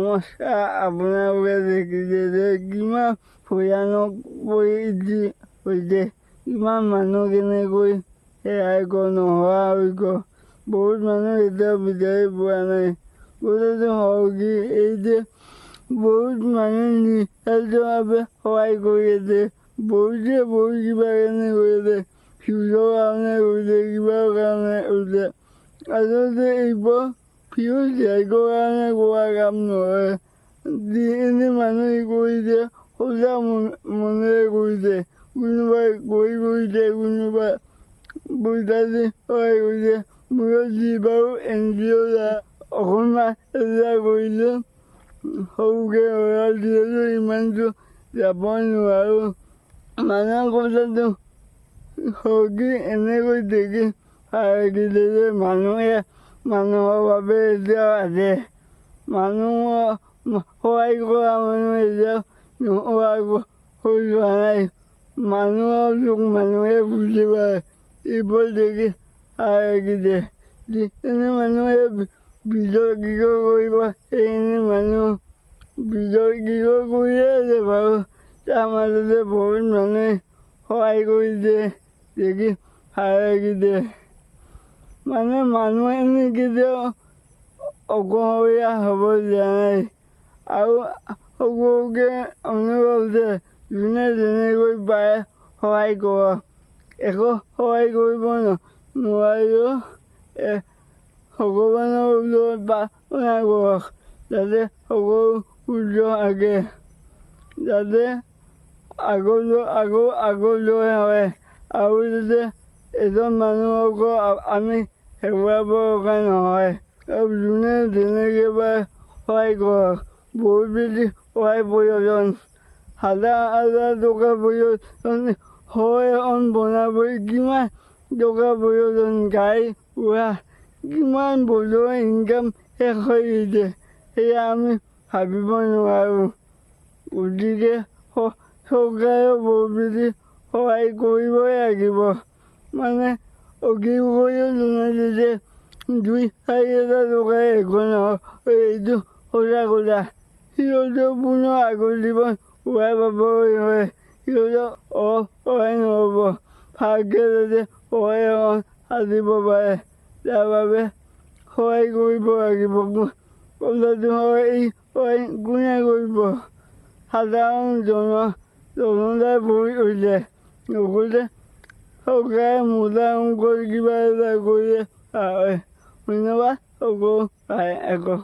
নমস্কাৰ, আপোনালোকে দেখিছে যে কিমান ভয়ানক পৰিস্থিতি হৈছে, কিমান মানুহ কেনেকৈ নোহোৱা হৈ গ'ল। বহুত মানুহ এতিয়াও বিচাৰি পোৱা নাই। গোটেইটো সহযোগী এই যে বহুত মানুহে নিস্বাৰ্থভাৱে সহায় কৰি আছে, বহুতে বহুত কিবা কাৰণে কৰিছে, ফিউজৰ কাৰণে কৰিছে, কিবা কাৰণে কৰিছে। আচলতে এইবোৰ ফিউজ লাইটৰ কাৰণে কোৱা কাম নহয়, এনে মানুহে কৰিছে, সঁচা মনেৰে কৰিছে। কোনোবাই গৈ কৰিছে, কোনোবাই পইচা দি সহায় কৰিছে। মূৰত যি বাৰু NGO অকণমান চেষ্টা কৰিলোঁ, সৰুকৈ যিহেতু ইমানটো যাব নোৱাৰোঁ। মানুহৰ কথাটো সৰকি এনেকৈ দেখি ভাল লাগিলে যে মানুহে মানুহৰ বাবে এতিয়াও আছে। মানুহৰ সহায় কৰা মানুহ এতিয়াও নোহোৱা হৈ যোৱা নাই। মানুহৰ দুখ মানুহে বুজি পায়। এইবোৰ দেখি ভাল লাগিছে। যিখিনি মানুহে বিতৰ্কিত কৰিব, সেইখিনি মানুহ বিতৰ্কিত কৰিয়ে আছে বাৰু। তাৰ মাজতে বহুত মানুহে সহায় কৰিছে, দেখি ভাল লাগিছে। মানে মানুহে কেতিয়াও অকলশৰীয়া হ'ব দিয়া নাই। আৰু সকলোকে অনুভৱ যে যোনে যেনেকৈ পাৰে সহায় কৰক। একো সহায় কৰিব নোৱাৰিলেও ভগৱানৰ ওচৰত প্ৰাৰ্থনা কৰক, যাতে সকলো শুদ্ধ থাকে, যাতে আগলৈ হয়। আৰু যাতে এজন মানুহকো আমি হেৰুৱাব লগা নহয়। আৰু যোনে যেনেকৈ পাৰে সহায় কৰক। বহুত বেছি সহায় প্ৰয়োজন, হাজাৰ টকা প্ৰয়োজন, হয় বনাবই কিমান টকা প্ৰয়োজন, গাড়ী ঘোঁৰা কিমান বছৰৰ ইনকাম শেষ হৈ গৈছে, সেয়া আমি ভাবিব নোৱাৰোঁ। গতিকে চৰকাৰেও বহুত বেছি সহায় কৰিবই লাগিব। মানে অধিকৈও জনাইছে যে 2-4 হাজাৰ টকাই একো নহয়, এইটো সঁচা কথা। সিহঁতেও পুনৰ আগৰ জীৱন ঘূৰাই পাবলৈ হয়, সিহঁতৰ সহায় নহ'ব, ভালকৈ যাতে সহায় সাধিব পাৰে, তাৰ বাবে সহায় কৰিব লাগিব। কথাটো হয়, এই সহায় কোনে কৰিব? সাধাৰণ জনতাই ভৰি হৈছে। লগতে চৰকাৰে মোটা অংকৰ কিবা এটা কৰিলে ভাল হয়। ধন্যবাদ সকলো ভাই আকৌ।